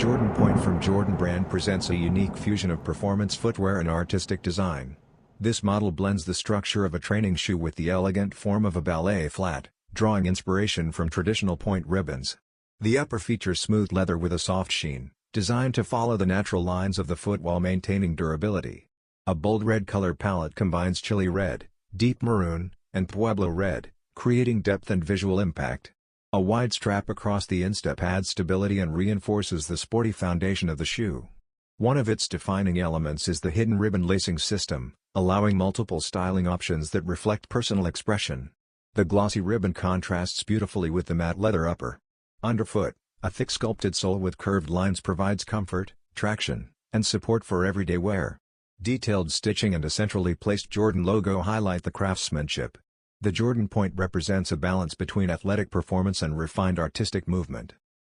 Jordan Pointe from Jordan brand presents a unique fusion of performance footwear and artistic design. This model blends the structure of a training shoe with the elegant form of a ballet flat, drawing inspiration from traditional point ribbons. The upper features smooth leather with a soft sheen, designed to follow the natural lines of the foot while maintaining durability. A bold red color palette combines chili red, deep maroon, and Pueblo Red, creating depth and visual impact. A wide strap across the instep adds stability and reinforces the sporty foundation of the shoe. One of its defining elements is the hidden ribbon lacing system, allowing multiple styling options that reflect personal expression. The glossy ribbon contrasts beautifully with the matte leather upper. Underfoot, a thick sculpted sole with curved lines provides comfort, traction, and support for everyday wear. Detailed stitching and a centrally placed Jordan logo highlight the craftsmanship. The Jordan Pointe represents a balance between athletic performance and refined artistic movement.